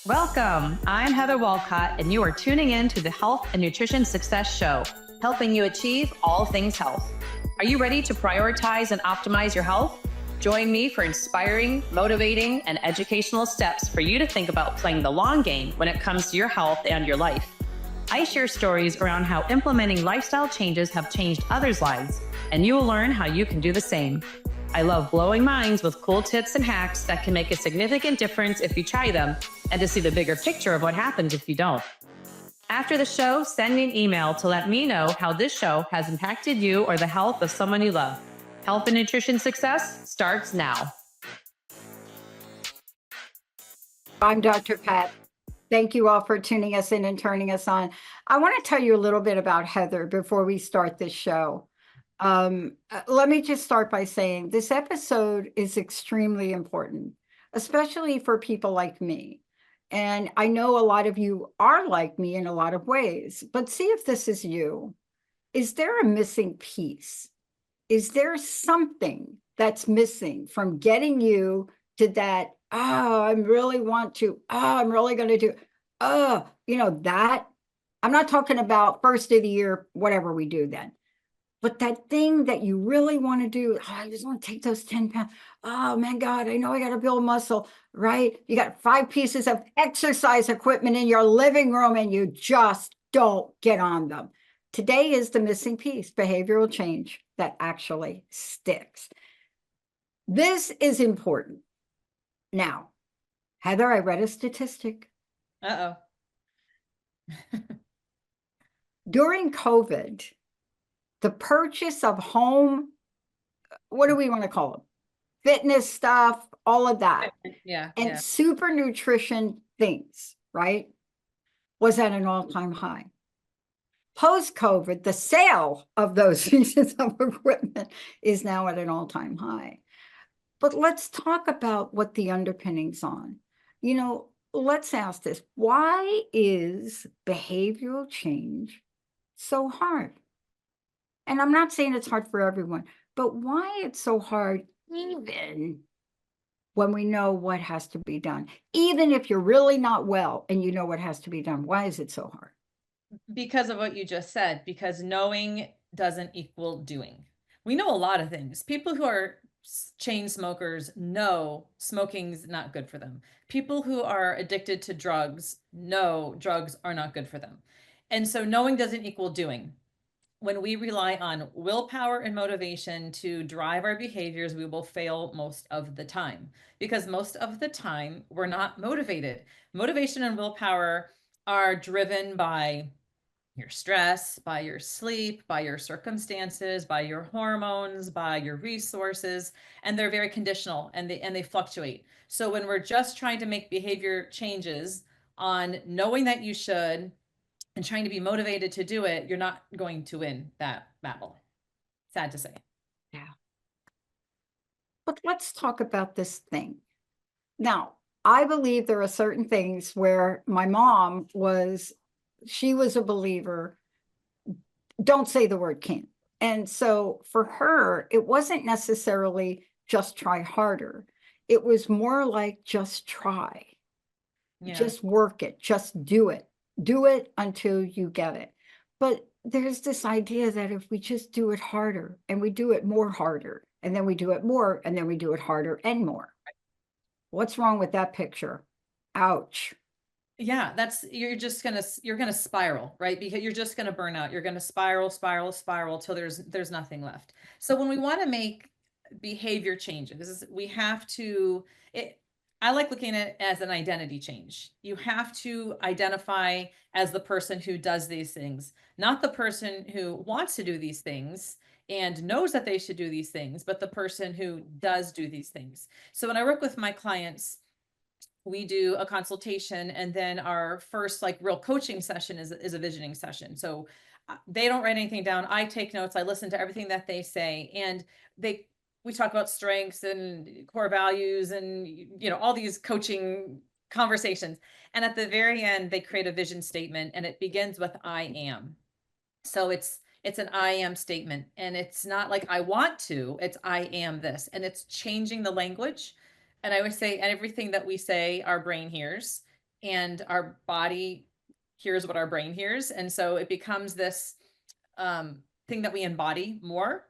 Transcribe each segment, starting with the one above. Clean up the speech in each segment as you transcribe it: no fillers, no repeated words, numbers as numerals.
Welcome. I'm Heather Wolcott, and you are tuning in to the Health and Nutrition Success Show, helping you achieve all things health. Are you ready to prioritize and optimize your health? Join me for inspiring, motivating, and educational steps for you to think about playing the long game when it comes to your health and your life. I share stories around how implementing lifestyle changes have changed others' lives, and you will learn how you can do the same. I love blowing minds with cool tips and hacks that can make a significant difference if you try them, and to see the bigger picture of what happens if you don't. After the show, send me an email to let me know how this show has impacted you or the health of someone you love. Health and nutrition success starts now. I'm Dr. Pat. Thank you all for tuning us in and turning us on. I want to tell you a little bit about Heather before we start this show. Let me just start by saying this episode is extremely important, especially for people like me. And I know a lot of you are like me in a lot of ways, but see if this is you. Is there a missing piece? Is there something that's missing from getting you to that, I'm really going to do, that. I'm not talking about first of the year, whatever we do then. But that thing that you really want to do, I just want to take those 10 pounds. Oh, man, God, I know I got to build muscle, right? You got 5 pieces of exercise equipment in your living room and you just don't get on them. Today is the missing piece, behavioral change that actually sticks. This is important. Now, Heather, I read a statistic. During COVID, the purchase of home, what do we want to call them? Fitness stuff, all of that. And super nutrition things, right? Was at an all-time high. Post-COVID, the sale of those pieces of equipment is now at an all-time high. But let's talk about what the underpinnings on. Let's ask this. Why is behavioral change so hard? And I'm not saying it's hard for everyone, but why it's so hard even when we know what has to be done? Even if you're really not well and you know what has to be done, why is it so hard? Because of what you just said, because knowing doesn't equal doing. We know a lot of things. People who are chain smokers know smoking's not good for them. People who are addicted to drugs know drugs are not good for them. And so knowing doesn't equal doing. When we rely on willpower and motivation to drive our behaviors, we will fail most of the time, because most of the time we're not motivated. Motivation and willpower are driven by your stress, by your sleep, by your circumstances, by your hormones, by your resources, and they're very conditional and they fluctuate. So when we're just trying to make behavior changes on knowing that you should and trying to be motivated to do it, you're not going to win that battle. Sad to say. Yeah. But let's talk about this thing. Now, I believe there are certain things where my mom she was a believer, don't say the word can't. And so for her, it wasn't necessarily just try harder. It was more like just try, just work it, just do it. Do it until you get it. But there's this idea that if we just do it harder and we do it more harder, and then we do it more, and then we do it harder and more. What's wrong with that picture? Ouch. Yeah, you're gonna spiral, right? Because you're just gonna burn out. You're gonna spiral till there's nothing left. So when we want to make behavior changes, we have to, I like looking at it as an identity change. You have to identify as the person who does these things, not the person who wants to do these things and knows that they should do these things, but the person who does do these things. So when I work with my clients, we do a consultation, and then our first real coaching session is a visioning session. So they don't write anything down. I take notes. I listen to everything that they say, and we talk about strengths and core values and all these coaching conversations. And at the very end, they create a vision statement, and it begins with I am. So it's an I am statement, and it's not like I want to, it's I am this, and it's changing the language. And I would say everything that we say, our brain hears, and our body hears what our brain hears. And so it becomes this thing that we embody more.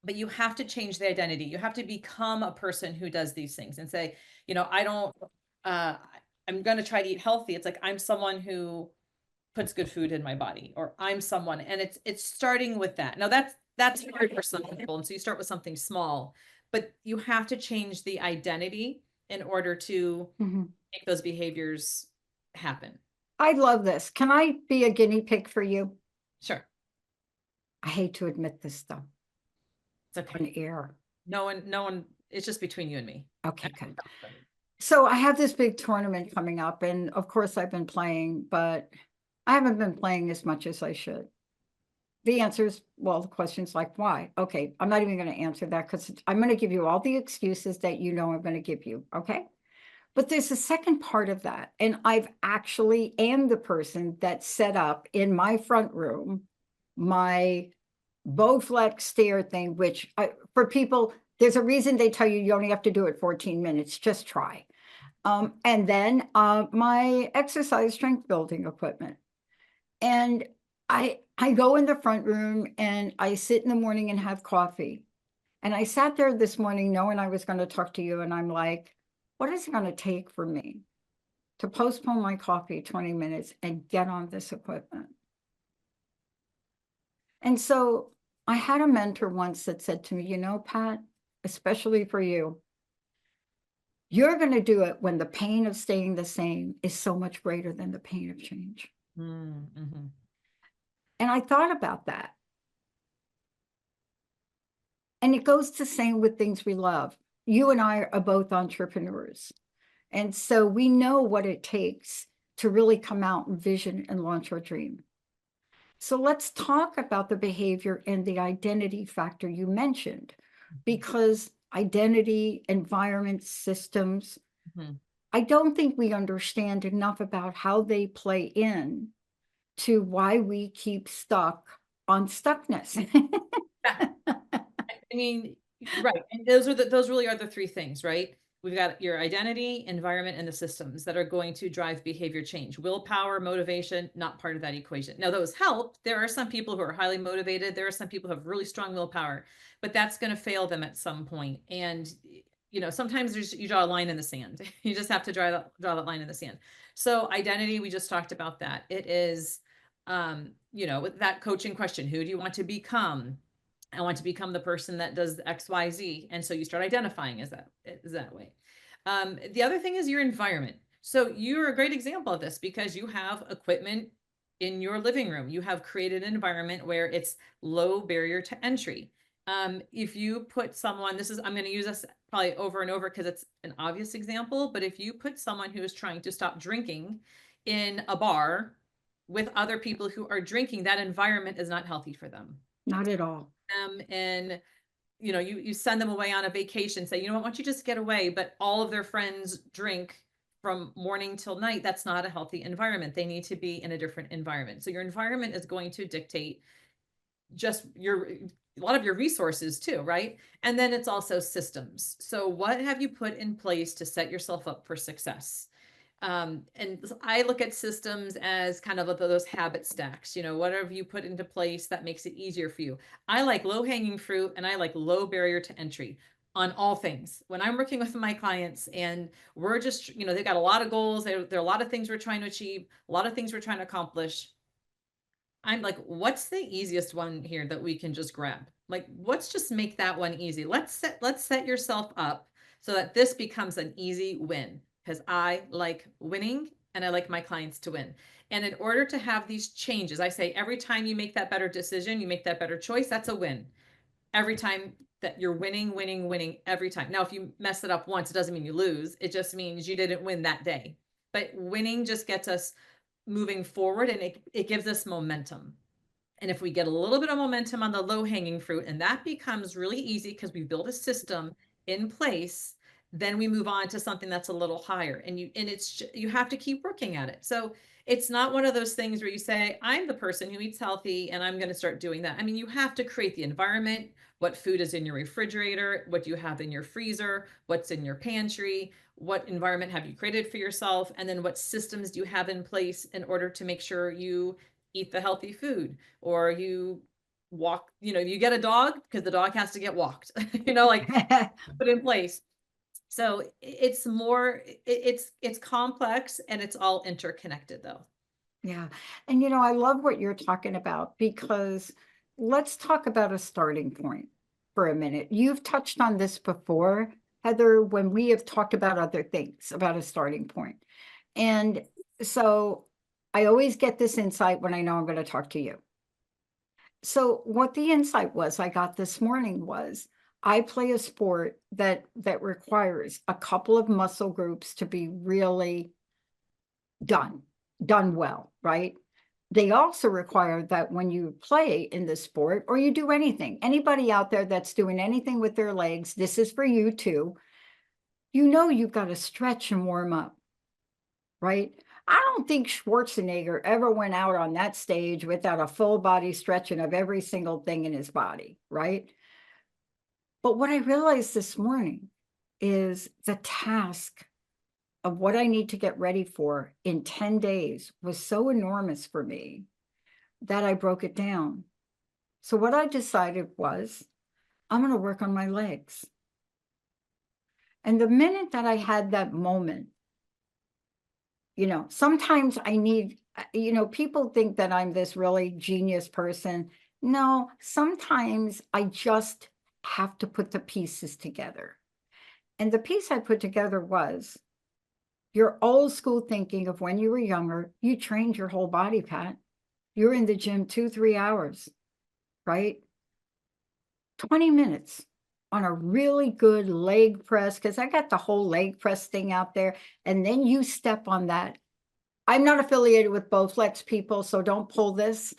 But you have to change the identity. You have to become a person who does these things and say, I don't, uh, I'm going to try to eat healthy. It's like, I'm someone who puts good food in my body, or I'm someone, and it's starting with that. Now that's hard for some people. And so you start with something small, but you have to change the identity in order to make those behaviors happen. I love this. Can I be a guinea pig for you? Sure. I hate to admit this though. It's On okay. air. No one, it's just between you and me. Okay, good. So I have this big tournament coming up, and of course I've been playing, but I haven't been playing as much as I should. The answer is, well, the question's like, why? Okay, I'm not even going to answer that because I'm going to give you all the excuses that I'm going to give you, okay? But there's a second part of that, and I've actually am the person that set up in my front room my Bowflex stair thing, which for people, there's a reason they tell you you only have to do it 14 minutes, just try. And then my exercise strength building equipment. And I go in the front room and I sit in the morning and have coffee. And I sat there this morning knowing I was going to talk to you. And I'm like, what is it going to take for me to postpone my coffee 20 minutes and get on this equipment? And so I had a mentor once that said to me, Pat, especially for you, you're going to do it when the pain of staying the same is so much greater than the pain of change. Mm-hmm. And I thought about that. And it goes the same with things we love. You and I are both entrepreneurs. And so we know what it takes to really come out and vision and launch our dream. So let's talk about the behavior and the identity factor you mentioned, because identity, environment, systems, I don't think we understand enough about how they play in to why we keep stuck on stuckness. I mean, right. And those really are the three things, right? We've got your identity, environment, and the systems that are going to drive behavior change. Willpower, motivation, not part of that equation. Now, those help. There are some people who are highly motivated. There are some people who have really strong willpower, but that's going to fail them at some point. And, sometimes you draw a line in the sand. You just have to draw that line in the sand. So identity, we just talked about that. It is, with that coaching question, who do you want to become? I want to become the person that does X, Y, Z. And so you start identifying as that way. The other thing is your environment. So you're a great example of this because you have equipment in your living room. You have created an environment where it's low barrier to entry. If you put someone, I'm going to use this probably over and over because it's an obvious example, but if you put someone who is trying to stop drinking in a bar with other people who are drinking, that environment is not healthy for them. Not at all. And you send them away on a vacation, say, why don't you just get away? But all of their friends drink from morning till night. That's not a healthy environment. They need to be in a different environment. So your environment is going to dictate just a lot of your resources too, right? And then it's also systems. So what have you put in place to set yourself up for success? And I look at systems as kind of those habit stacks, whatever you put into place that makes it easier for you. I like low hanging fruit and I like low barrier to entry on all things. When I'm working with my clients and we're just, they've got a lot of goals. There are a lot of things we're trying to achieve, a lot of things we're trying to accomplish. I'm like, what's the easiest one here that we can just grab? Like, let's just make that one easy. Let's set yourself up so that this becomes an easy win. Because I like winning and I like my clients to win. And in order to have these changes, I say every time you make that better decision, you make that better choice, that's a win. Every time that you're winning every time. Now, if you mess it up once, it doesn't mean you lose. It just means you didn't win that day. But winning just gets us moving forward and it gives us momentum. And if we get a little bit of momentum on the low hanging fruit, and that becomes really easy because we build a system in place, then we move on to something that's a little higher, and you have to keep working at it. So it's not one of those things where you say, I'm the person who eats healthy and I'm going to start doing that. I mean, you have to create the environment, what food is in your refrigerator, what you have in your freezer, what's in your pantry, what environment have you created for yourself, and then what systems do you have in place in order to make sure you eat the healthy food, or you walk, you get a dog because the dog has to get walked, like put in place. So it's more, it's complex and it's all interconnected though. Yeah. And I love what you're talking about, because let's talk about a starting point for a minute. You've touched on this before, Heather, when we have talked about other things, about a starting point. And so I always get this insight when I know I'm going to talk to you. So what the insight was I got this morning was, I play a sport that requires a couple of muscle groups to be really done well, right? They also require that when you play in the sport, or you do anything, anybody out there that's doing anything with their legs, this is for you too. You've got to stretch and warm up, right? I don't think Schwarzenegger ever went out on that stage without a full body stretching of every single thing in his body, right? But what I realized this morning is the task of what I need to get ready for in 10 days was so enormous for me that I broke it down. So what I decided was, I'm going to work on my legs. And the minute that I had that moment, sometimes I need, people think that I'm this really genius person. No, sometimes I just have to put the pieces together. And the piece I put together was, your old school thinking of when you were younger, you trained your whole body, Pat. You're in the gym 2-3 hours, right? 20 minutes on a really good leg press, because I got the whole leg press thing out there. And then you step on that. I'm not affiliated with Bowflex people, so don't pull this.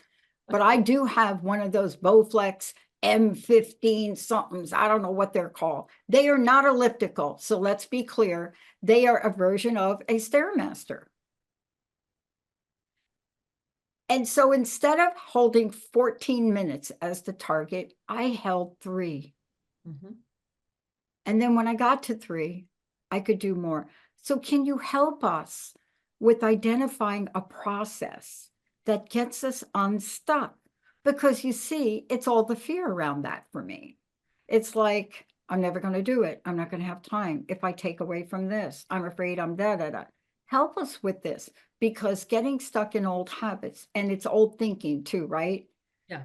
But I do have one of those Bowflex M15 somethings. I don't know what they're called. They are not elliptical. So let's be clear. They are a version of a Stairmaster. And so instead of holding 14 minutes as the target, I held 3. Mm-hmm. And then when I got to 3, I could do more. So can you help us with identifying a process that gets us unstuck? Because you see, it's all the fear around that for me. It's like, I'm never going to do it. I'm not going to have time. If I take away from this, I'm afraid I'm da. Help us with this, because getting stuck in old habits, and it's old thinking too, right? Yeah.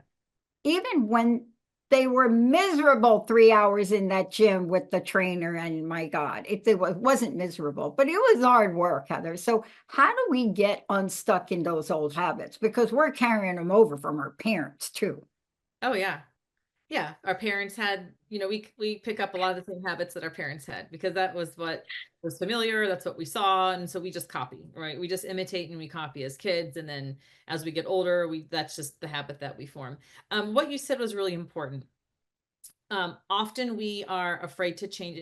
Even when they were miserable 3 hours in that gym with the trainer, and my God, it wasn't miserable, but it was hard work, Heather. So how do we get unstuck in those old habits? Because we're carrying them over from our parents too. Oh yeah. Yeah. Our parents had, we pick up a lot of the same habits that our parents had because that was what was familiar. That's what we saw. And so we just copy, right? We just imitate and we copy as kids. And then as we get older, that's just the habit that we form. What you said was really important. Often we are afraid to change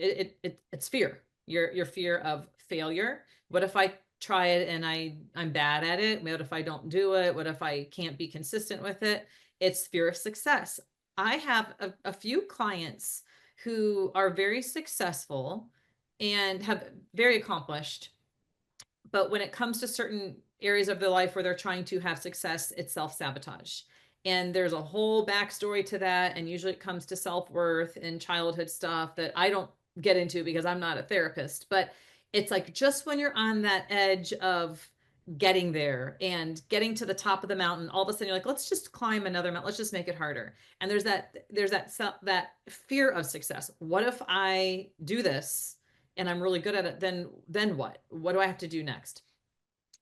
it's fear, your fear of failure. What if I try it and I'm bad at it? What if I don't do it? What if I can't be consistent with it? It's fear of success. I have a few clients who are very successful and have very accomplished, but when it comes to certain areas of their life where they're trying to have success, it's self-sabotage. And there's a whole backstory to that. And usually it comes to self-worth and childhood stuff that I don't get into because I'm not a therapist. But it's like just when you're on that edge of getting there and getting to the top of the mountain, all of a sudden you're like, let's just climb another mountain. Let's just make it harder. And there's that fear of success. What if I do this and I'm really good at it? Then what? What do I have to do next?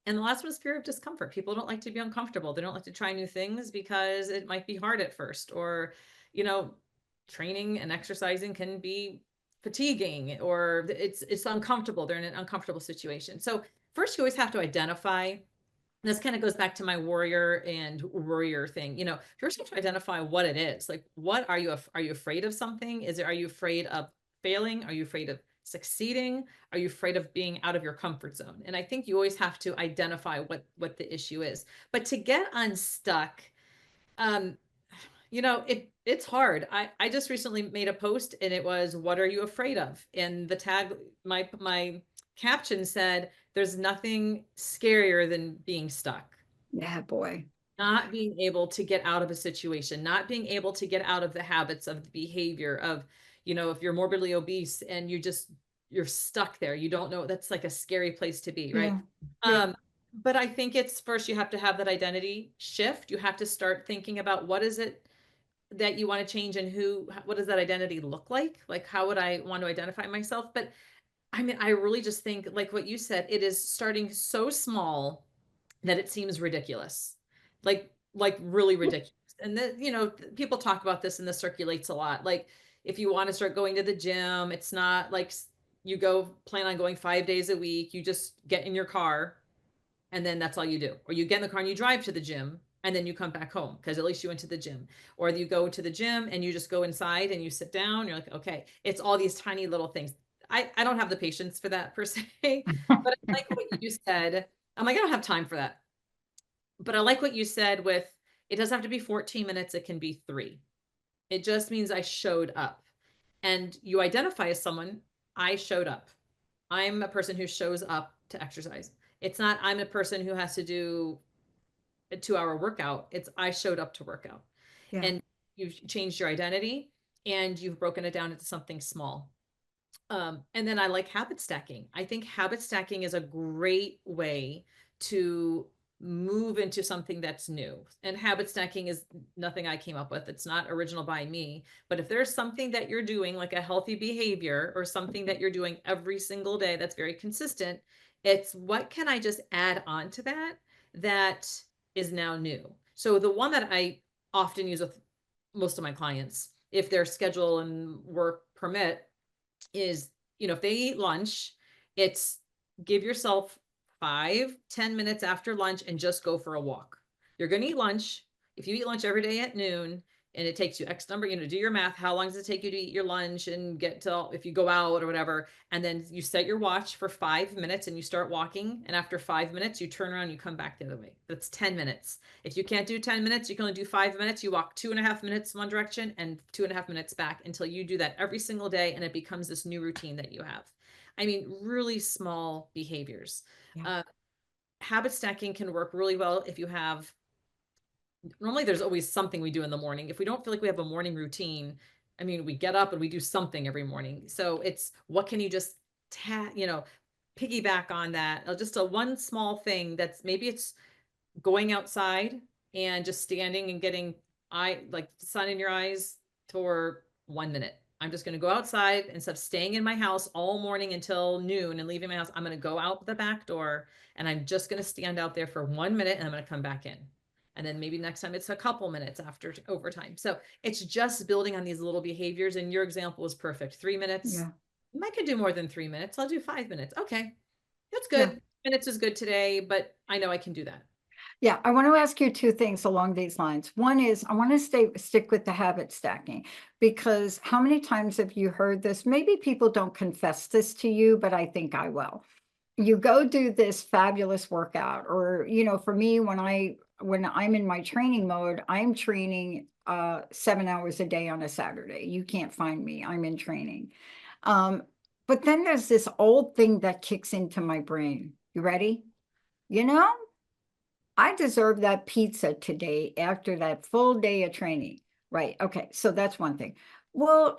And the last one is fear of discomfort. People don't like to be uncomfortable. They don't like to try new things because it might be hard at first, or, training and exercising can be fatiguing, or it's uncomfortable. They're in an uncomfortable situation. So first, you always have to identify. This kind of goes back to my warrior and worrier thing. First you have to identify what it is. Like, what are you afraid of something? Are you afraid of failing? Are you afraid of succeeding? Are you afraid of being out of your comfort zone? And I think you always have to identify what the issue is. But to get unstuck, um, it's hard. I just recently made a post and it was, what are you afraid of? And the tag, my caption said, there's nothing scarier than being stuck. Yeah, boy. Not being able to get out of a situation, not being able to get out of the habits of the behavior of, if you're morbidly obese and you're stuck there, you don't know, that's like a scary place to be, right? Yeah. Yeah. But I think it's first you have to have that identity shift. You have to start thinking about what is it that you want to change and what does that identity look like? Like, how would I want to identify myself? But I mean, I really just think, like what you said, it is starting so small that it seems ridiculous, like really ridiculous. And that, people talk about this and this circulates a lot. Like, if you want to start going to the gym, it's not like you plan on going 5 days a week. You just get in your car and then that's all you do. Or you get in the car and you drive to the gym and then you come back home because at least you went to the gym. Or you go to the gym and you just go inside and you sit down. You're like, okay, it's all these tiny little things. I don't have the patience for that per se, but I like what you said. I'm like, I don't have time for that. But I like what you said with, it doesn't have to be 14 minutes. It can be 3. It just means I showed up. And you identify as someone, I showed up. I'm a person who shows up to exercise. It's not, I'm a person who has to do a 2-hour workout. It's, I showed up to work out. Yeah. And you've changed your identity and you've broken it down into something small. And then I like habit stacking. I think habit stacking is a great way to move into something that's new. And habit stacking is nothing I came up with. It's not original by me. But if there's something that you're doing, like a healthy behavior or something that you're doing every single day that's very consistent, it's what can I just add on to that is now new. So the one that I often use with most of my clients, if their schedule and work permit, is, if they eat lunch, it's give yourself 5-10 minutes after lunch and just go for a walk. You're going to eat lunch. If you eat lunch every day at noon and it takes you X number, do your math. How long does it take you to eat your lunch and get to, if you go out or whatever, and then you set your watch for 5 minutes and you start walking. And after 5 minutes, you turn around, you come back the other way. That's 10 minutes. If you can't do 10 minutes, you can only do 5 minutes. You walk 2.5 minutes one direction and 2.5 minutes back until you do that every single day. And it becomes this new routine that you have. I mean, really small behaviors. Yeah. Habit stacking can work really well if you have, normally there's always something we do in the morning. If we don't feel like we have a morning routine, I mean, we get up and we do something every morning. So it's, what can you just piggyback on that? Just a one small thing that's, maybe it's going outside and just standing and getting like sun in your eyes for 1 minute. I'm just going to go outside instead of staying in my house all morning until noon and leaving my house. I'm going to go out the back door and I'm just going to stand out there for 1 minute and I'm going to come back in. And then maybe next time it's a couple minutes after overtime. So it's just building on these little behaviors. And your example was perfect. 3 minutes. Yeah. I could do more than 3 minutes. I'll do 5 minutes. Okay. That's Yeah. good. Minutes is good today, but I know I can do that. Yeah, I want to ask you 2 things along these lines. One is, I want to stick with the habit stacking, because how many times have you heard this? Maybe people don't confess this to you, but I think I will. You go do this fabulous workout, or, for me, when I'm in my training mode, I'm training 7 hours a day on a Saturday. You can't find me. I'm in training. But then there's this old thing that kicks into my brain. You ready? I deserve that pizza today after that full day of training. Right. Okay. So that's one thing. Well,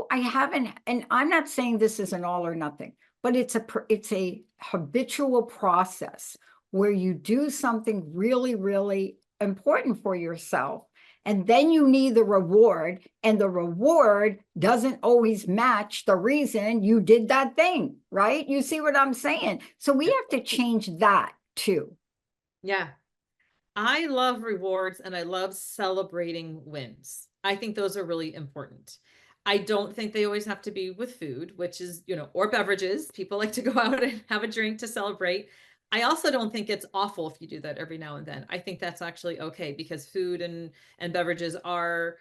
I haven't, and I'm not saying this is an all or nothing, but it's a habitual process where you do something really, really important for yourself. And then you need the reward, and the reward doesn't always match the reason you did that thing. Right. You see what I'm saying? So we have to change that too. Yeah. I love rewards and I love celebrating wins. I think those are really important. I don't think they always have to be with food, which is, or beverages. People like to go out and have a drink to celebrate. I also don't think it's awful if you do that every now and then. I think that's actually okay, because food and beverages are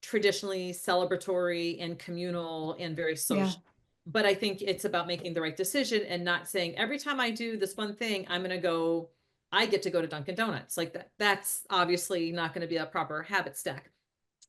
traditionally celebratory and communal and very social. But I think it's about making the right decision and not saying every time I do this one thing, I get to go to Dunkin' Donuts. Like that's obviously not going to be a proper habit stack.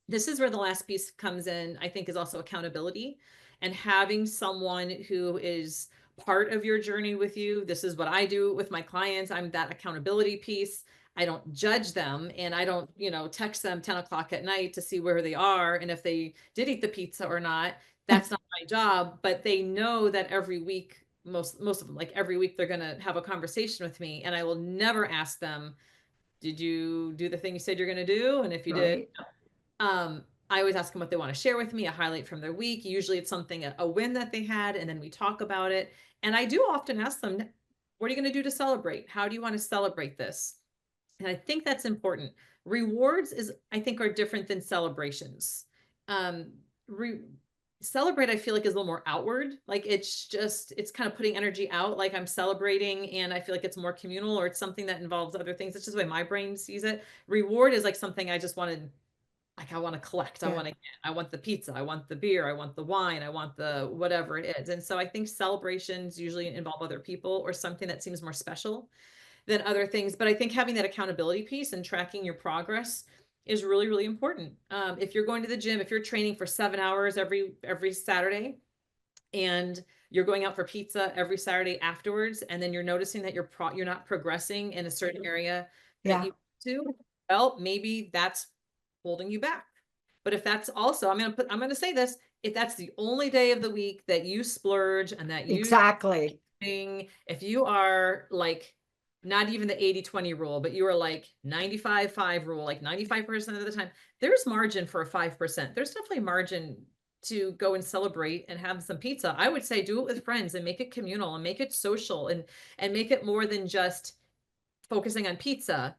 This is where the last piece comes in, I think, is also accountability and having someone who is part of your journey with you. This is what I do with my clients. I'm that accountability piece. I don't judge them and I don't, text them 10 o'clock at night to see where they are and if they did eat the pizza or not. That's not my job, but they know that every week, most of them, like every week, they're going to have a conversation with me and I will never ask them, did you do the thing you said you're going to do? And if you did, Right. I always ask them what they want to share with me, a highlight from their week. Usually it's something, a win that they had, and then we talk about it. And I do often ask them, what are you going to do to celebrate? How do you want to celebrate this? And I think that's important. Rewards I think, are different than celebrations. Um, Celebrate, I feel like, is a little more outward. Like it's kind of putting energy out, like I'm celebrating, and I feel like it's more communal, or it's something that involves other things. It's just the way my brain sees it. Reward is like something I just wanted. Like I want to collect, Yeah. I want the pizza, I want the beer, I want the wine, I want the whatever it is. And so I think celebrations usually involve other people or something that seems more special than other things. But I think having that accountability piece and tracking your progress is really, really important. If you're going to the gym, if you're training for 7 hours every Saturday, and you're going out for pizza every Saturday afterwards, and then you're noticing that you're not progressing in a certain area that Yeah. you do, well, maybe that's holding you back. But if that's also, I'm going to say this, if that's the only day of the week that you splurge and that you Exactly. if you are like not even the 80-20 rule, but you are like 95-5 rule, like 95% of the time, there's margin for a 5%. There's definitely margin to go and celebrate and have some pizza. I would say do it with friends and make it communal and make it social and make it more than just focusing on pizza,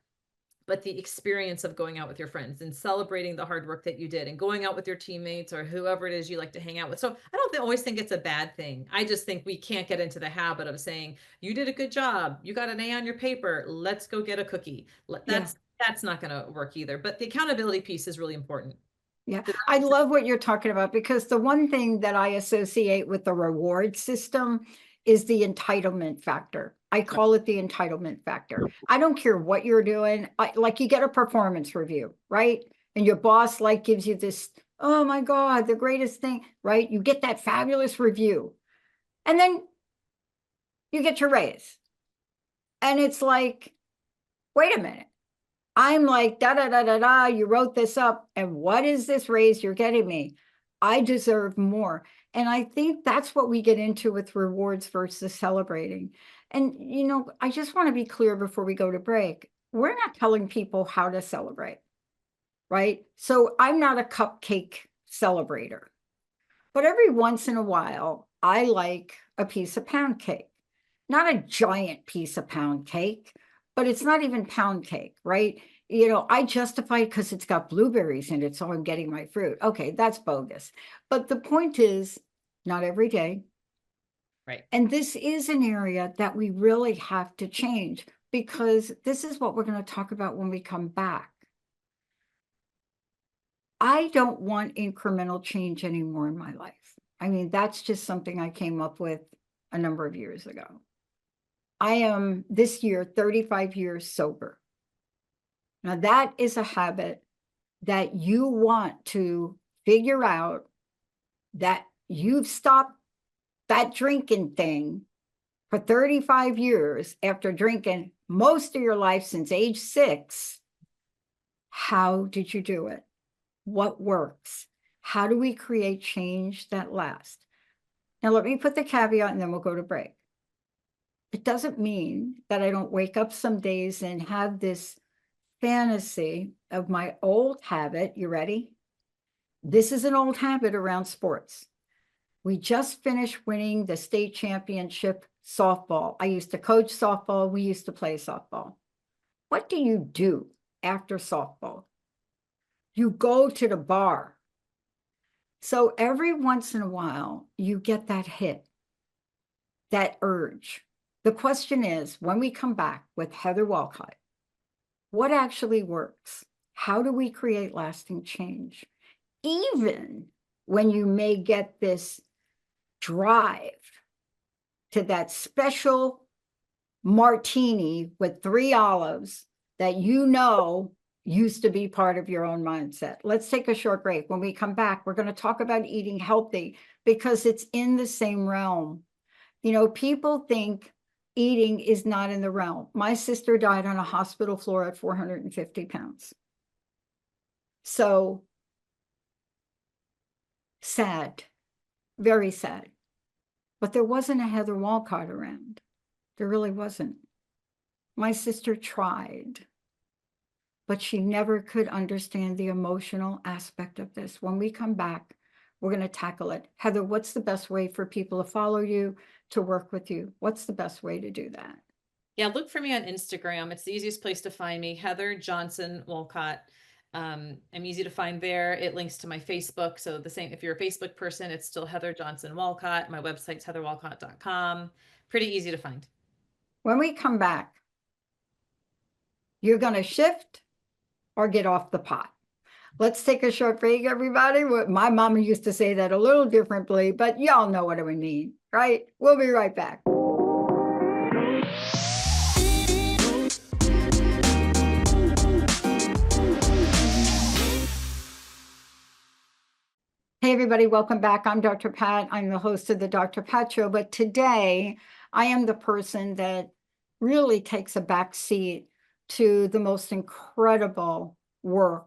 but the experience of going out with your friends and celebrating the hard work that you did and going out with your teammates or whoever it is you like to hang out with. So I don't always think it's a bad thing. I just think we can't get into the habit of saying, you did a good job, you got an A on your paper, let's go get a cookie. Yeah. That's not going to work either. But the accountability piece is really important. Yeah, I love what you're talking about, because the one thing that I associate with the reward system is the entitlement factor. I call it the entitlement factor. I don't care what you're doing. Like you get a performance review, right? And your boss like gives you this, oh my God, the greatest thing, right? You get that fabulous review. And then you get your raise. And it's like, wait a minute. I'm like, da da da da da, you wrote this up, and what is this raise you're getting me? I deserve more. And I think that's what we get into with rewards versus celebrating. And, I just want to be clear before we go to break. We're not telling people how to celebrate, right? So I'm not a cupcake celebrator, but every once in a while, I like a piece of pound cake. Not a giant piece of pound cake, but it's not even pound cake, right? I justify it because it's got blueberries in it, so I'm getting my fruit. Okay, that's bogus. But the point is, not every day. Right. And this is an area that we really have to change, because this is what we're going to talk about when we come back. I don't want incremental change anymore in my life. I mean, that's just something I came up with a number of years ago. I am this year 35 years sober. Now, that is a habit that you want to figure out, that you've stopped that drinking thing for 35 years after drinking most of your life since age 6. How did you do it? What works? How do we create change that lasts? Now, let me put the caveat and then we'll go to break. It doesn't mean that I don't wake up some days and have this fantasy of my old habit. You ready? This is an old habit around sports. We just finished winning the state championship softball. I used to coach softball. We used to play softball. What do you do after softball? You go to the bar. So every once in a while, you get that hit, that urge. The question is, when we come back with Heather Wolcott, what actually works? How do we create lasting change? Even when you may get this drive to that special martini with 3 olives that used to be part of your own mindset. Let's take a short break. When we come back, we're going to talk about eating healthy because it's in the same realm. You know, people think eating is not in the realm. My sister died on a hospital floor at 450 pounds. So sad, very sad. But there wasn't a Heather Wolcott around. There really wasn't. My sister tried, but she never could understand the emotional aspect of this. When we come back, we're going to tackle it. Heather, what's the best way for people to follow you, to work with you? What's the best way to do that? Yeah, look for me on Instagram. It's the easiest place to find me, Heather Johnson Wolcott. I'm easy to find there. It links to my Facebook. So the same, if you're a Facebook person, it's still Heather Johnson Wolcott. My website's heatherwolcott.com. Pretty easy to find. When we come back, you're going to shift or get off the pot. Let's take a short break, everybody. My mama used to say that a little differently, but y'all know what I mean, right? We'll be right back. Hey, everybody, welcome back. I'm Dr. Pat. I'm the host of the Dr. Pat Show, but today I am the person that really takes a back seat to the most incredible work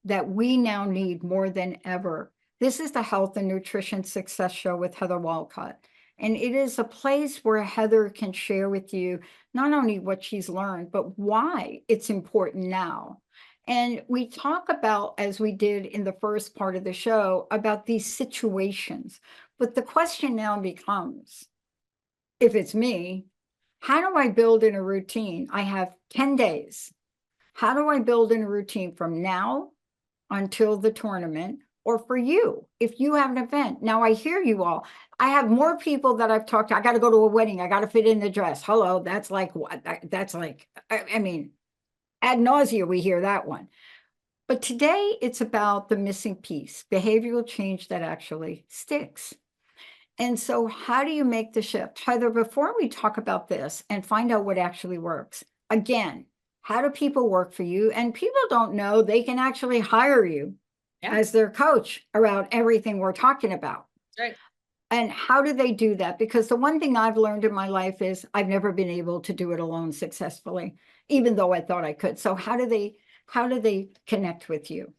that we now need more than ever. This is the Health and Nutrition Success Show with Heather Wolcott. And it is a place where Heather can share with you not only what she's learned, but why it's important now. And we talk about, as we did in the first part of the show, about these situations. But the question now becomes, if it's me, how do I build in a routine? I have 10 days. How do I build in a routine from now until the tournament, or for you, if you have an event? Now, I hear you all. I have more people that I've talked to. I got to go to a wedding. I got to fit in the dress. Hello, that's like what? That's like, I mean, ad nauseum, we hear that one. But today it's about the missing piece, behavioral change that actually sticks. And so how do you make the shift? Heather, before we talk about this and find out what actually works, again, how do people work for you? And people don't know they can actually hire you as their coach around everything we're talking about. Right. And how do they do that? Because the one thing I've learned in my life is I've never been able to do it alone successfully, even though I thought I could. So how do they connect with you?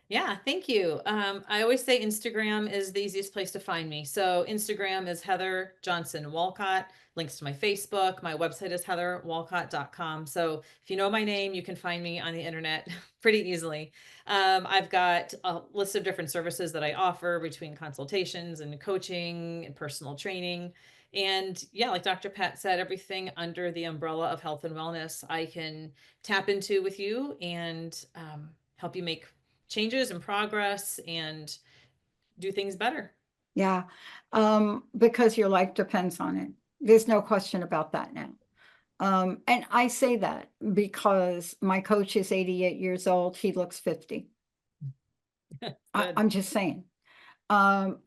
Yeah, thank you. I always say Instagram is the easiest place to find me. So Instagram is Heather Johnson Wolcott, links to my Facebook. My website is heatherwolcott.com. So if you know my name, you can find me on the internet pretty easily. I've got a list of different services that I offer between consultations and coaching and personal training. And yeah, like Dr. Pat said, everything under the umbrella of health and wellness, I can tap into with you and help you make changes and progress and do things better. Yeah, because your life depends on it. There's no question about that now. And I say that because my coach is 88 years old. He looks 50. I'm just saying.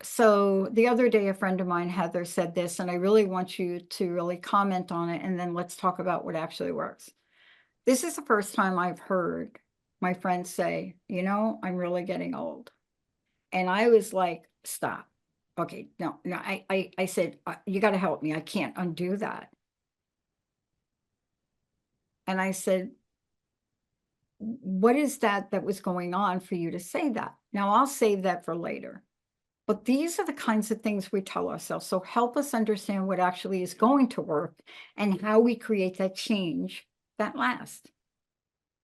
So the other day, a friend of mine, Heather, said this, and I really want you to really comment on it, and then let's talk about what actually works. This is the first time I've heard my friends say, you know, I'm really getting old. And I was like, stop. Okay, no, I said, you got to help me. I can't undo that. And I said, what is that was going on for you to say that? Now I'll save that for later. But these are the kinds of things we tell ourselves. So help us understand what actually is going to work and how we create that change that lasts.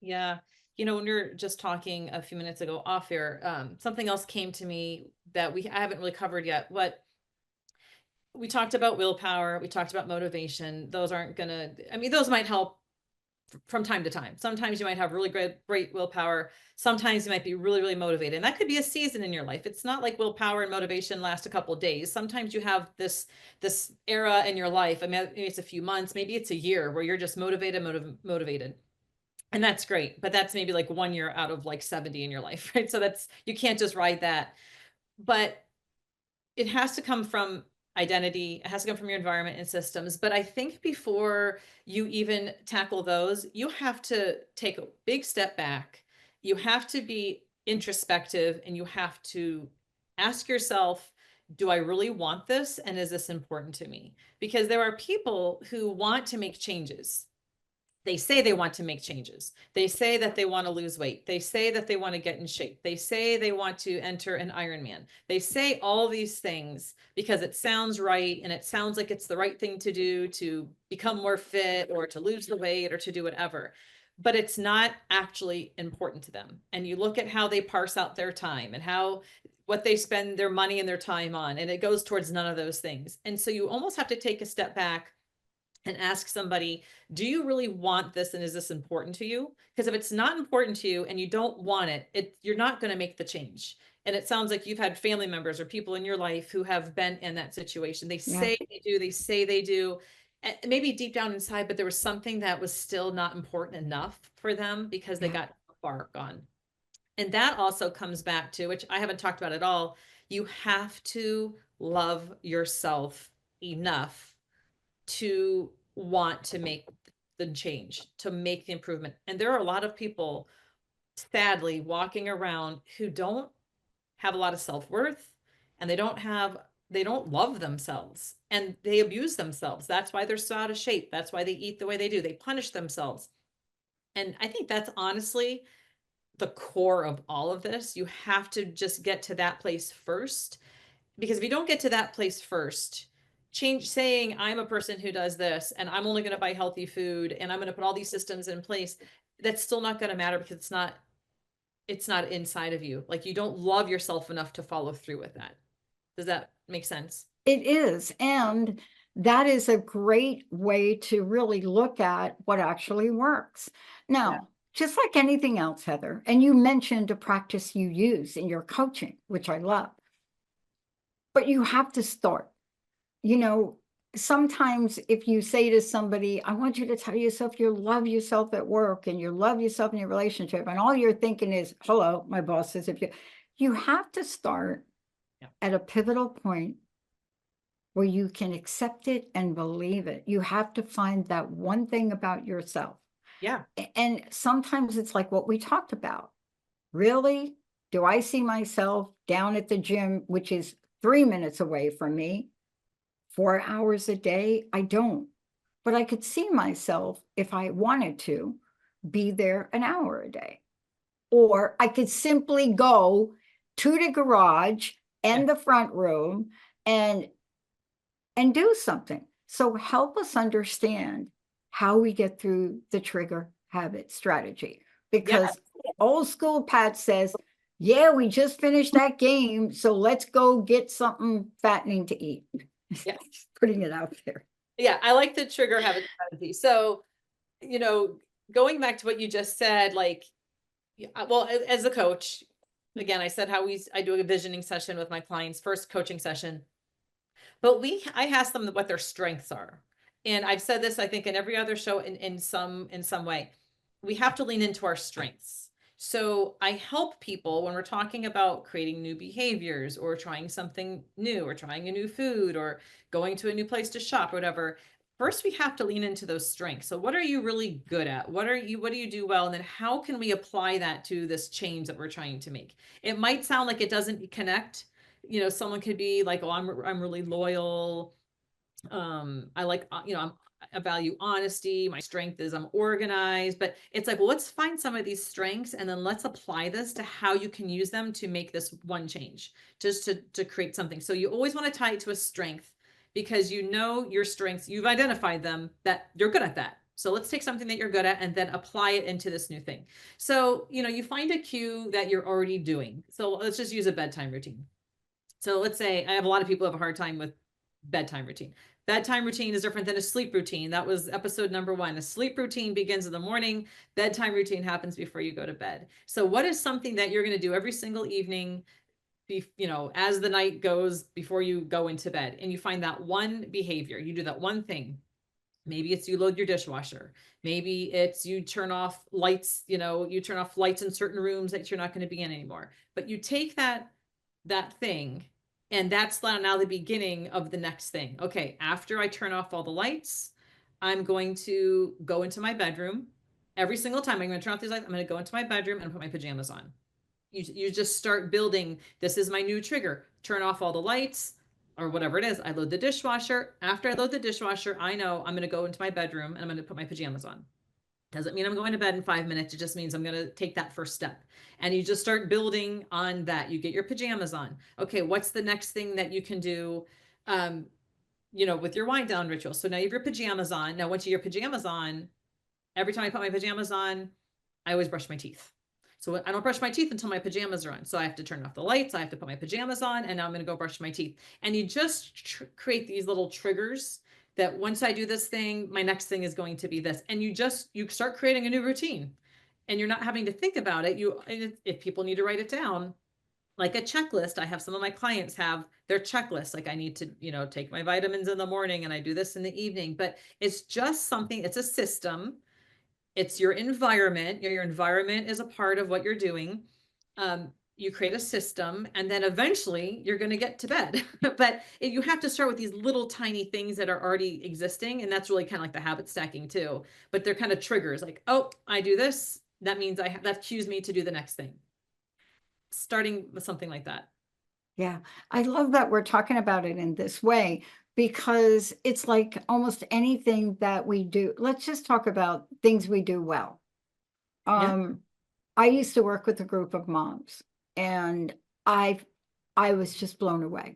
Yeah. You know, when we were just talking a few minutes ago off air, something else came to me that I haven't really covered yet. What we talked about willpower, we talked about motivation. Those aren't gonna, I mean, those might help from time to time. Sometimes you might have really great willpower. Sometimes you might be really, really motivated. And that could be a season in your life. It's not like willpower and motivation last a couple of days. Sometimes you have this era in your life. I mean, maybe it's a few months, maybe it's a year where you're just motivated. And that's great. But that's maybe like 1 year out of like 70 in your life, right? So you can't just ride that. But it has to come from identity. It has to come from your environment and systems. But I think before you even tackle those, you have to take a big step back. You have to be introspective, and you have to ask yourself, do I really want this? And is this important to me? Because there are people who want to make changes. They say they want to make changes. They say that they want to lose weight. They say that they want to get in shape. They say they want to enter an Ironman. They say all these things because it sounds right, and it sounds like it's the right thing to do to become more fit or to lose the weight or to do whatever. But it's not actually important to them. And you look at how they parse out their time and what they spend their money and their time on, and it goes towards none of those things. And so you almost have to take a step back and ask somebody, do you really want this, and is this important to you? Because if it's not important to you and you don't want it, you're not going to make the change. And it sounds like you've had family members or people in your life who have been in that situation. They say they say they do, and maybe deep down inside, but there was something that was still not important enough for them because they got far gone. And that also comes back to, which I haven't talked about at all, you have to love yourself enough to want to make the change, to make the improvement. And there are a lot of people, sadly, walking around who don't have a lot of self-worth, and they don't love themselves, and they abuse themselves. That's why they're so out of shape. That's why they eat the way they do. They punish themselves. And I think that's honestly the core of all of this. You have to just get to that place first, because if you don't get to that place first, saying I'm a person who does this, and I'm only going to buy healthy food, and I'm going to put all these systems in place, that's still not going to matter, because it's not inside of you. Like, you don't love yourself enough to follow through with that. Does that make sense? It is. And that is a great way to really look at what actually works. Now, just like anything else, Heather, and you mentioned a practice you use in your coaching, which I love, but you have to start. You know, sometimes if you say to somebody, I want you to tell yourself you love yourself at work and you love yourself in your relationship, and all you're thinking is, hello, my boss says, you have to start at a pivotal point where you can accept it and believe it. You have to find that one thing about yourself. Yeah. And sometimes it's like what we talked about. Really? Do I see myself down at the gym, which is 3 minutes away from me, 4 hours a day? I don't. But I could see myself, if I wanted to, be there an hour a day. Or I could simply go to the garage and the front room and do something. So help us understand how we get through the trigger habit strategy. Because old school Pat says, yeah, we just finished that game, so let's go get something fattening to eat. Yeah. Putting it out there. Yeah, I like the trigger habit strategy. So, going back to what you just said, like, well, as a coach, again, I said I do a visioning session with my clients, first coaching session. But I ask them what their strengths are. And I've said this, I think, in every other show in some way. We have to lean into our strengths. So I help people when we're talking about creating new behaviors, or trying something new, or trying a new food, or going to a new place to shop, or whatever. First, we have to lean into those strengths. So what are you really good at? What do you do well? And then how can we apply that to this change that we're trying to make? It might sound like it doesn't connect. Someone could be like, oh, I'm really loyal. I like, I value honesty. My strength is I'm organized. But it's like, well, let's find some of these strengths, and then let's apply this to how you can use them to make this one change, just to create something. So you always want to tie it to a strength, because your strengths, you've identified them, that you're good at that. So let's take something that you're good at and then apply it into this new thing. So, you find a cue that you're already doing. So let's just use a bedtime routine. So let's say I have a lot of people who have a hard time with bedtime routine. Bedtime routine is different than a sleep routine. That was episode number 1. A sleep routine begins in the morning. Bedtime routine happens before you go to bed. So what is something that you're going to do every single evening, as the night goes before you go into bed? And you find that one behavior. You do that one thing. Maybe it's you load your dishwasher. Maybe it's you turn off lights, you turn off lights in certain rooms that you're not going to be in anymore. But you take that thing And that's now the beginning of the next thing. Okay, after I turn off all the lights, I'm going to go into my bedroom. Every single time I'm going to turn off these lights, I'm going to go into my bedroom and put my pajamas on. You just start building. This is my new trigger. Turn off all the lights or whatever it is. I load the dishwasher. After I load the dishwasher, I know I'm going to go into my bedroom and I'm going to put my pajamas on. Doesn't mean I'm going to bed in 5 minutes. It just means I'm going to take that first step. And you just start building on that. You get your pajamas on. Okay, what's the next thing that you can do? With your wind down ritual. So now you have your pajamas on. Now, once you have your pajamas on, every time I put my pajamas on, I always brush my teeth. So I don't brush my teeth until my pajamas are on. So I have to turn off the lights. I have to put my pajamas on, and now I'm going to go brush my teeth. And you just create these little triggers that once I do this thing, my next thing is going to be this. And you start creating a new routine, and you're not having to think about it. If people need to write it down, like a checklist. I have some of my clients have their checklists. Like I need to, take my vitamins in the morning and I do this in the evening, but it's just something, it's a system. It's your environment. Your environment is a part of what you're doing. You create a system and then eventually you're going to get to bed. But you have to start with these little tiny things that are already existing. And that's really kind of like the habit stacking too. But they're kind of triggers like, oh, I do this. That means that cues me to do the next thing. Starting with something like that. Yeah, I love that we're talking about it in this way, because it's like almost anything that we do. Let's just talk about things we do well. Yeah. I used to work with a group of moms, and I was just blown away.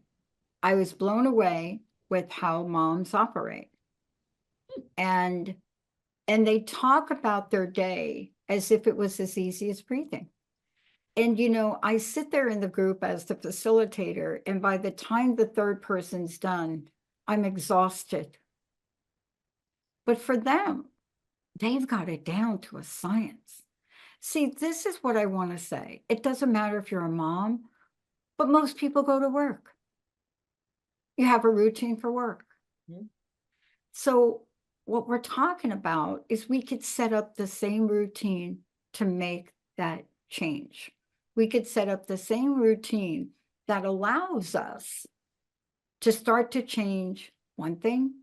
I was blown away with how moms operate. And they talk about their day as if it was as easy as breathing. And, I sit there in the group as the facilitator, and by the time the third person's done, I'm exhausted. But for them, they've got it down to a science. See, this is what I want to say. It doesn't matter if you're a mom, but most people go to work. You have a routine for work. Mm-hmm. So what we're talking about is we could set up the same routine to make that change. We could set up the same routine that allows us to start to change one thing,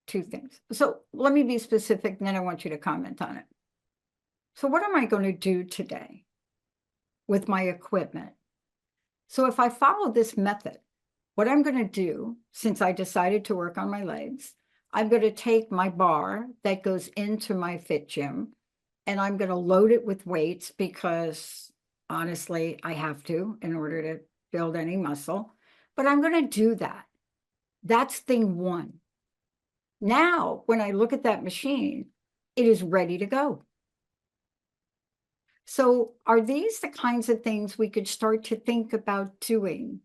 two things. So let me be specific, and then I want you to comment on it. So what am I going to do today with my equipment? So if I follow this method, what I'm going to do, since I decided to work on my legs, I'm going to take my bar that goes into my fit gym, and I'm going to load it with weights because honestly, I have to in order to build any muscle, but I'm going to do that. That's thing one. Now, when I look at that machine, it is ready to go. So are these the kinds of things we could start to think about doing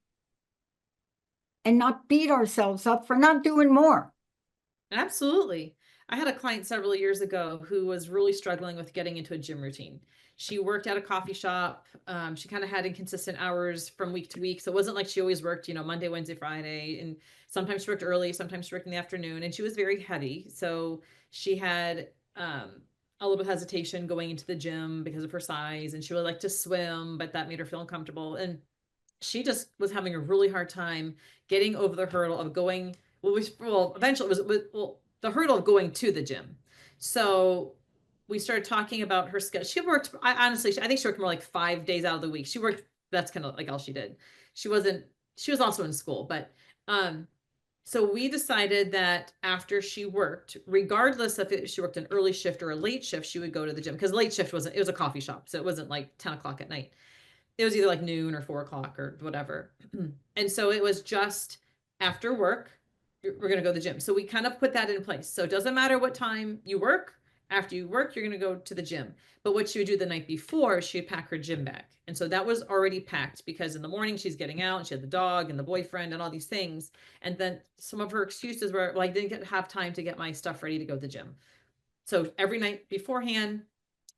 and not beat ourselves up for not doing more? Absolutely. I had a client several years ago who was really struggling with getting into a gym routine. She worked at a coffee shop. She kind of had inconsistent hours from week to week. So it wasn't like she always worked, Monday, Wednesday, Friday. And sometimes she worked early, sometimes she worked in the afternoon. And she was very heady. So she had a little bit of hesitation going into the gym because of her size. And she would like to swim, but that made her feel uncomfortable. And she just was having a really hard time getting over the hurdle of going. Eventually it was the hurdle of going to the gym. So we started talking about her schedule. She worked, I think she worked more like 5 days out of the week. She worked, that's kind of like all she did. She was also in school, but, so we decided that after she worked, regardless if she worked an early shift or a late shift, she would go to the gym, because late shift it was a coffee shop. So it wasn't like 10 o'clock at night. It was either like noon or 4 o'clock or whatever. And so it was just after work, we're going to go to the gym. So we kind of put that in place. So it doesn't matter what time you work. After you work, you're going to go to the gym. But what she would do the night before, she would pack her gym bag. And so that was already packed, because in the morning she's getting out and she had the dog and the boyfriend and all these things. And then some of her excuses were, well, I didn't have time to get my stuff ready to go to the gym. So every night beforehand,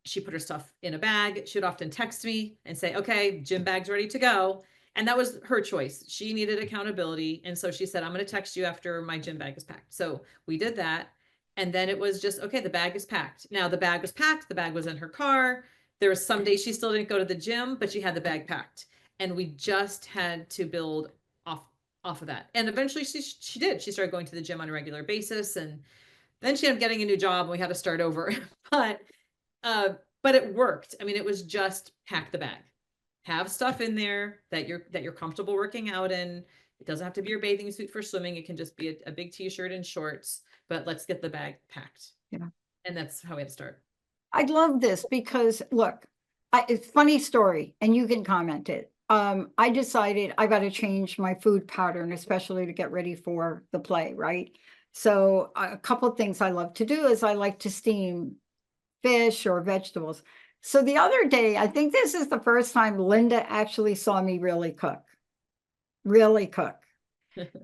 she put her stuff in a bag. She would often text me and say, okay, gym bag's ready to go. And that was her choice. She needed accountability. And so she said, I'm going to text you after my gym bag is packed. So we did that. And then it was just, okay, the bag is packed. Now the bag was packed. The bag was in her car. There was some days she still didn't go to the gym, but she had the bag packed. And we just had to build off off of that. And eventually she did. She started going to the gym on a regular basis, and then she ended up getting a new job and we had to start over. but it worked. I mean, it was just pack the bag. Have stuff in there that you're comfortable working out in. It doesn't have to be your bathing suit for swimming. It can just be a big t-shirt and shorts, but let's get the bag packed. Yeah. And that's how we had to start. I love this because look, it's funny story, and you can comment it. I decided I got to change my food pattern, especially to get ready for the play, right? So a couple of things I love to do is I like to steam fish or vegetables. So the other day, I think this is the first time Linda actually saw me really cook.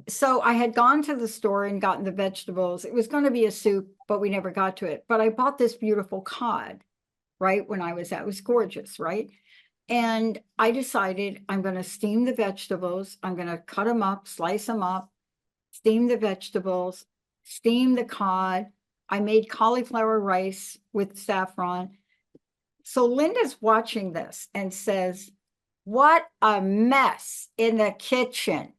So I had gone to the store and gotten the vegetables. It was going to be a soup, but we never got to it. But I bought this beautiful cod, right? When I was at, it was gorgeous, right? And I decided I'm going to steam the vegetables. I'm going to cut them up, slice them up, steam the vegetables, steam the cod. I made cauliflower rice with saffron. So Linda's watching this and says, "What a mess in the kitchen."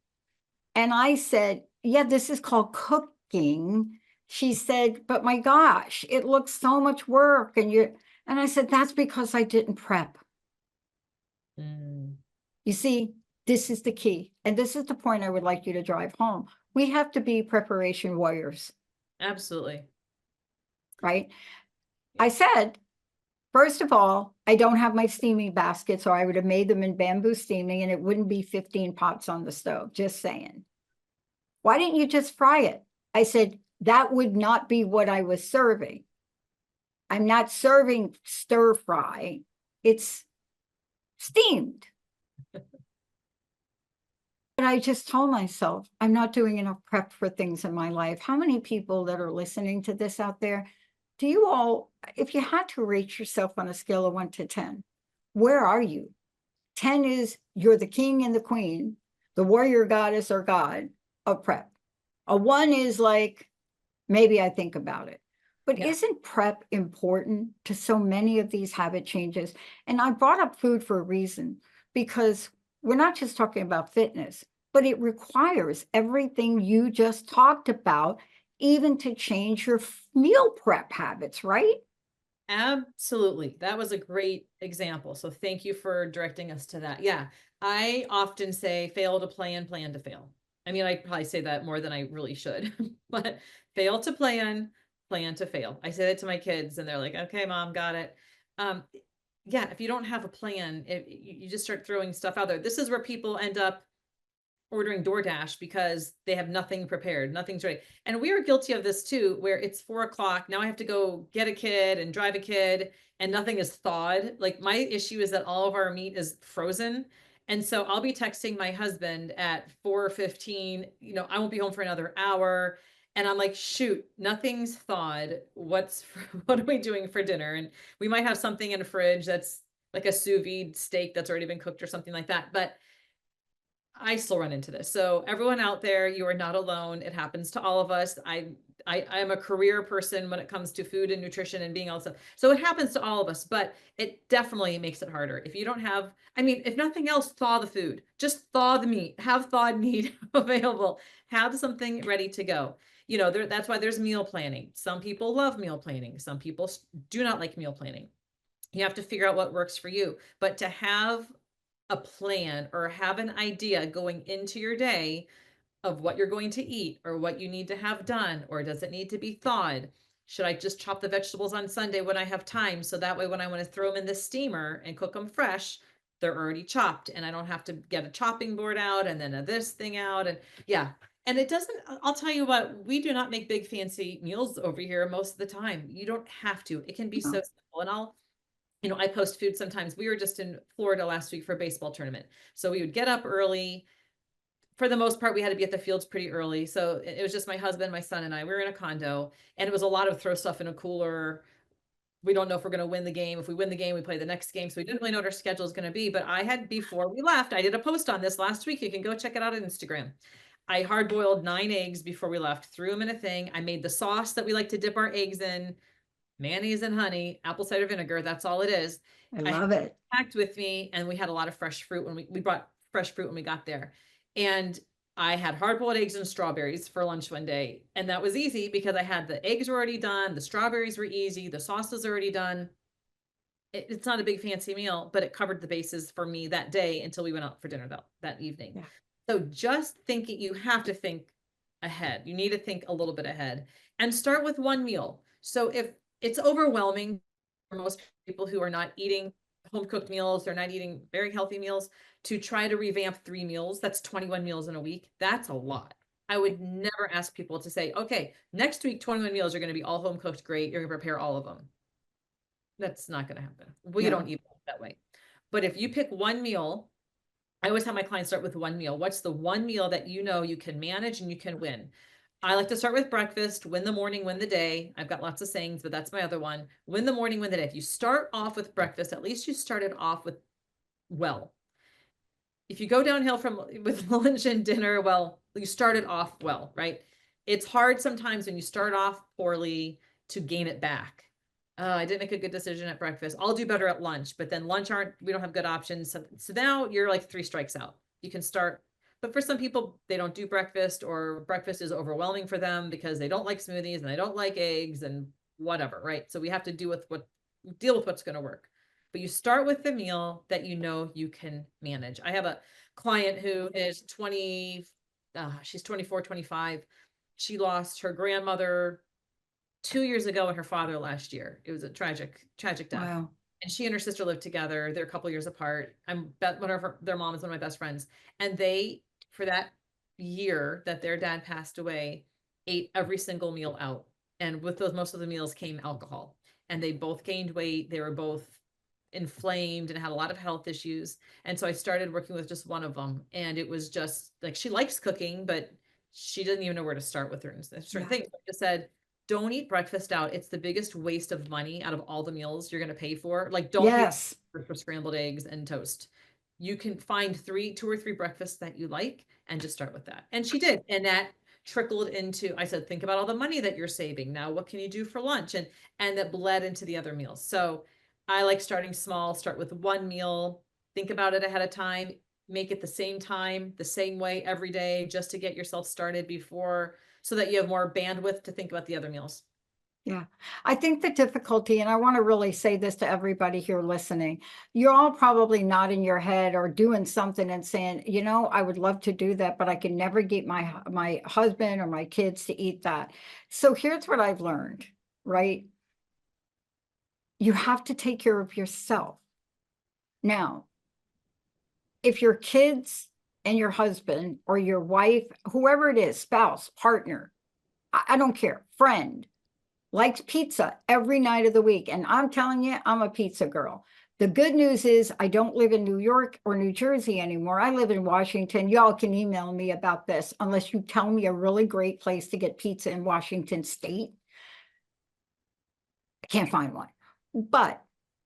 And I said, "Yeah, this is called cooking." She said, "But my gosh, it looks so much work." And I said, "That's because I didn't prep." You see, this is the key. And this is the point I would like you to drive home. We have to be preparation warriors. Absolutely. Right? I said, first of all, I don't have my steaming baskets, or I would have made them in bamboo steaming and it wouldn't be 15 pots on the stove. Just saying. Why didn't you just fry it? I said, that would not be what I was serving. I'm not serving stir fry. It's steamed. But I just told myself, I'm not doing enough prep for things in my life. How many people that are listening to this out there, do you all, if you had to rate yourself on a scale of 1 to 10, where are you? 10 is you're the king and the queen, the warrior goddess or god of prep. A 1 is like, maybe I think about it. But Yeah. Isn't prep important to so many of these habit changes? And I brought up food for a reason, because we're not just talking about fitness, but it requires everything you just talked about, even to change your meal prep habits, right? Absolutely. That was a great example. So thank you for directing us to that. Yeah. I often say fail to plan, plan to fail. I mean, I probably say that more than I really should, but fail to plan, plan to fail. I say that to my kids and they're like, okay, mom, got it. Yeah, if you don't have a plan, you just start throwing stuff out there. This is where people end up ordering DoorDash because they have nothing prepared, nothing's ready. And we are guilty of this too, where it's 4 o'clock. Now I have to go get a kid and drive a kid and nothing is thawed. Like my issue is that all of our meat is frozen. And so I'll be texting my husband at 4:15, I won't be home for another hour. And I'm like, shoot, nothing's thawed. What are we doing for dinner? And we might have something in the fridge that's like a sous vide steak that's already been cooked or something like that. But I still run into this. So everyone out there, you are not alone. It happens to all of us. I am a career person when it comes to food and nutrition and being all stuff. So it happens to all of us, but it definitely makes it harder. If you don't have, I mean, if nothing else, thaw the food, just thaw the meat, have thawed meat available, have something ready to go. That's why there's meal planning. Some people love meal planning. Some people do not like meal planning. You have to figure out what works for you, but to have a plan or have an idea going into your day of what you're going to eat or what you need to have done, or does it need to be thawed? Should I just chop the vegetables on Sunday when I have time? So that way, when I want to throw them in the steamer and cook them fresh, they're already chopped and I don't have to get a chopping board out and then this thing out. And yeah. And it doesn't, I'll tell you what, we do not make big fancy meals over here most of the time. You don't have to. It can be so simple. And I post food sometimes. We were just in Florida last week for a baseball tournament. So we would get up early. For the most part, we had to be at the fields pretty early. So it was just my husband, my son, and I. We were in a condo, and it was a lot of throw stuff in a cooler. We don't know if we're going to win the game. If we win the game, we play the next game. So we didn't really know what our schedule is going to be. But before we left, I did a post on this last week. You can go check it out on Instagram. I hard boiled 9 eggs before we left, threw them in a thing. I made the sauce that we like to dip our eggs in. Mayonnaise and honey, apple cider vinegar. That's all it is. I love it. Packed with me, and we had a lot of fresh fruit when we brought fresh fruit when we got there. And I had hard-boiled eggs and strawberries for lunch one day. And that was easy because I had the eggs were already done. The strawberries were easy. The sauce was already done. It's not a big fancy meal, but it covered the bases for me that day until we went out for dinner that evening. Yeah. So just thinking, you have to think ahead. You need to think a little bit ahead and start with one meal. So if it's overwhelming for most people who are not eating home cooked meals, they're not eating very healthy meals, to try to revamp 3 meals, that's 21 meals in a week. That's a lot. I would never ask people to say, okay, next week, 21 meals are going to be all home cooked. Great. You're going to prepare all of them. That's not going to happen. We No. don't eat that way. But if you pick one meal, I always have my clients start with one meal. What's the one meal that you know you can manage and you can win? I like to start with breakfast, win the morning, win the day. I've got lots of sayings, but that's my other one. Win the morning, win the day. If you start off with breakfast, at least you started off with well. If you go downhill from with lunch and dinner, well, you started off well, right? It's hard sometimes when you start off poorly to gain it back. I didn't make a good decision at breakfast. I'll do better at lunch, but then we don't have good options. So now you're like 3 strikes out. You can start, but for some people, they don't do breakfast or breakfast is overwhelming for them because they don't like smoothies and they don't like eggs and whatever, right? So we have to deal with what's going to work. But you start with the meal that you know you can manage. I have a client who is 20, she's 24, 25. She lost her grandmother 2 years ago and her father last year. It was a tragic death. Wow. And she and her sister lived together. They're a couple years apart. Their mom is one of my best friends. And they, for that year that their dad passed away, ate every single meal out. And with those, most of the meals came alcohol. And they both gained weight. They were both inflamed and had a lot of health issues. And so I started working with just one of them. And it was just like, she likes cooking, but she doesn't even know where to start with certain things. I just said, don't eat breakfast out. It's the biggest waste of money out of all the meals you're going to pay for. Like, don't pay for scrambled eggs and toast. You can find 2 or 3 breakfasts that you like and just start with that. And she did. And that trickled into, I said, think about all the money that you're saving. Now, what can you do for lunch? And that bled into the other meals. So I like starting small, start with one meal, think about it ahead of time, make it the same time, the same way every day, just to get yourself started before, so that you have more bandwidth to think about the other meals. Yeah, I think the difficulty, and I want to really say this to everybody here listening, you're all probably nodding your head or doing something and saying, you know, I would love to do that, but I can never get my husband or my kids to eat that. So here's what I've learned, right? You have to take care of yourself. Now, if your kids and your husband or your wife, whoever it is, spouse, partner, I don't care, friend, likes pizza every night of the week. And I'm telling you, I'm a pizza girl. The good news is I don't live in New York or New Jersey anymore. I live in Washington. Y'all can email me about this unless you tell me a really great place to get pizza in Washington State. I can't find one. But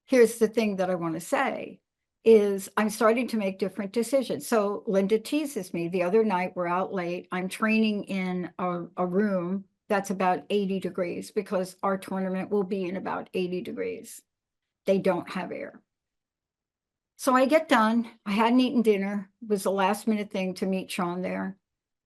here's the thing that I want to say is I'm starting to make different decisions. So Linda teases me. The other night, we're out late. I'm training in a room that's about 80 degrees because our tournament will be in about 80 degrees. They don't have air. So I get done. I hadn't eaten dinner. It was a last minute thing to meet Sean there.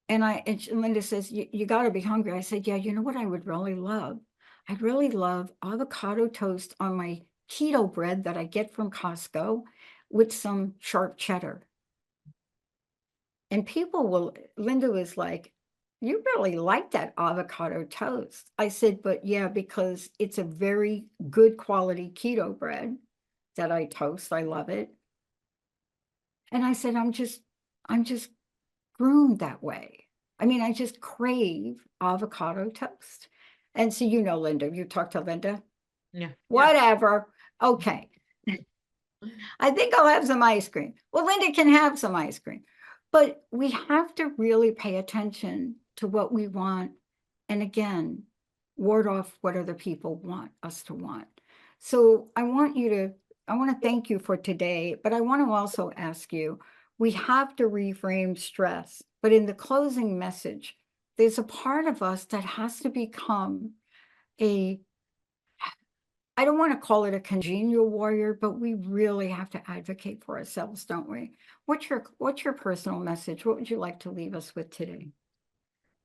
And Linda says, you got to be hungry. I said, yeah, you know what I would really love? I'd really love avocado toast on my keto bread that I get from Costco with some sharp cheddar. And Linda was like, you really like that avocado toast. I said, but yeah, because it's a very good quality keto bread that I toast. I love it. And I said, I'm just groomed that way. I mean, I just crave avocado toast. And so, you know, Linda, you talked to Linda? Yeah. Whatever. Okay. I think I'll have some ice cream. Well, Linda can have some ice cream. But we have to really pay attention to what we want. And again, ward off what other people want us to want. So I want to thank you for today, but I want to also ask you, we have to reframe stress. But in the closing message, there's a part of us that has to become a I don't want to call it a congenial warrior, but we really have to advocate for ourselves, don't we? What's your personal message? What would you like to leave us with today?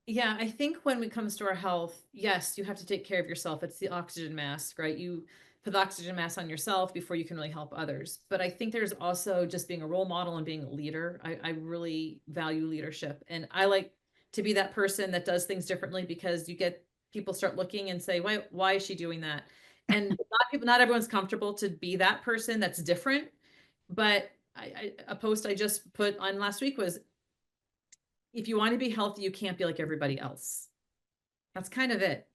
Yeah, I think when it comes to our health, yes, you have to take care of yourself. It's the oxygen mask, right? You put the oxygen mask on yourself before you can really help others. But I think there's also just being a role model and being a leader. I really value leadership. And I like to be that person that does things differently, because you get people start looking and say, why is she doing that? And not everyone's comfortable to be that person that's different. But a post I just put on last week was, if you want to be healthy, you can't be like everybody else. That's kind of it.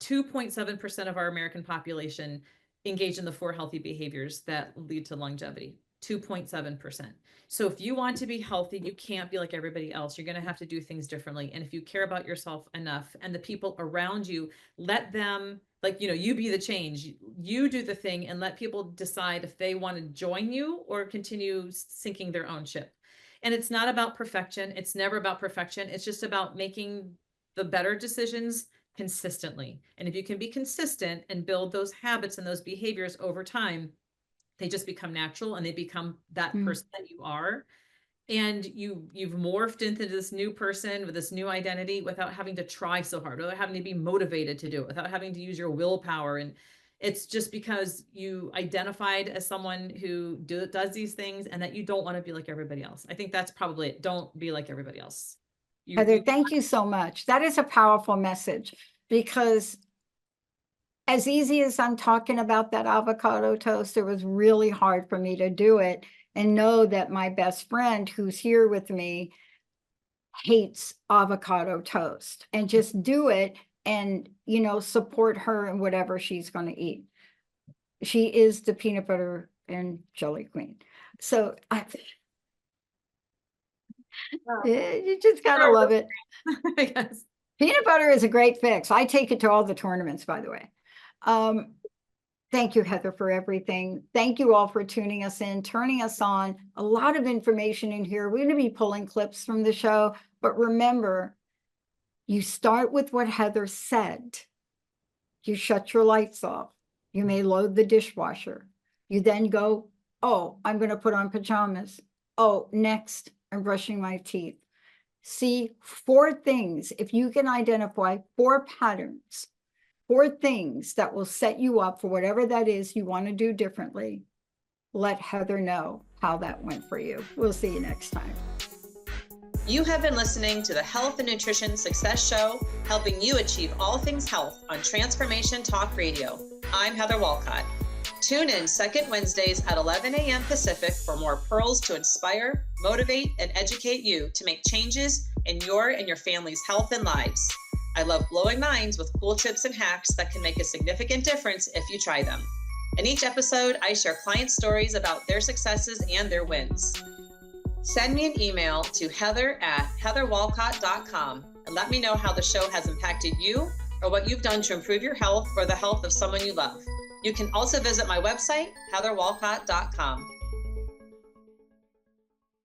2.7% of our American population engage in the 4 healthy behaviors that lead to longevity. 2.7%. So if you want to be healthy, you can't be like everybody else. You're going to have to do things differently. And if you care about yourself enough and the people around you, let them, like, you be the change. You do the thing and let people decide if they want to join you or continue sinking their own ship. And it's not about perfection. It's never about perfection. It's just about making the better decisions consistently. And if you can be consistent and build those habits and those behaviors over time, they just become natural and they become that person that you are. And you've morphed into this new person with this new identity without having to try so hard, without having to be motivated to do it, without having to use your willpower. And it's just because you identified as someone who does these things and that you don't want to be like everybody else. I think that's probably it. Don't be like everybody else. Heather, thank you so much. That is a powerful message, because as easy as I'm talking about that avocado toast, it was really hard for me to do it and know that my best friend who's here with me hates avocado toast, and just do it and, support her in whatever she's going to eat. She is the peanut butter and jelly queen. So you just gotta love it. Yes. Peanut butter is a great fix. I take it to all the tournaments, by the way. Thank you, Heather, for everything. Thank you all for tuning us in, turning us on. A lot of information in here. We're going to be pulling clips from the show, but remember, you start with what Heather said. You shut your lights off. You may load the dishwasher. You then go, oh, I'm going to put on pajamas. Oh, next, I'm brushing my teeth. See, 4 things. If you can identify 4 patterns, 4 things that will set you up for whatever that is you want to do differently, let Heather know how that went for you. We'll see you next time. You have been listening to the Health and Nutrition Success Show, helping you achieve all things health on Transformation Talk Radio. I'm Heather Wolcott. Tune in second Wednesdays at 11 a.m. Pacific for more pearls to inspire, motivate, and educate you to make changes in your and your family's health and lives. I love blowing minds with cool tips and hacks that can make a significant difference if you try them. In each episode, I share client stories about their successes and their wins. Send me an email to heather@heatherwolcott.com and let me know how the show has impacted you or what you've done to improve your health or the health of someone you love. You can also visit my website, heatherwolcott.com.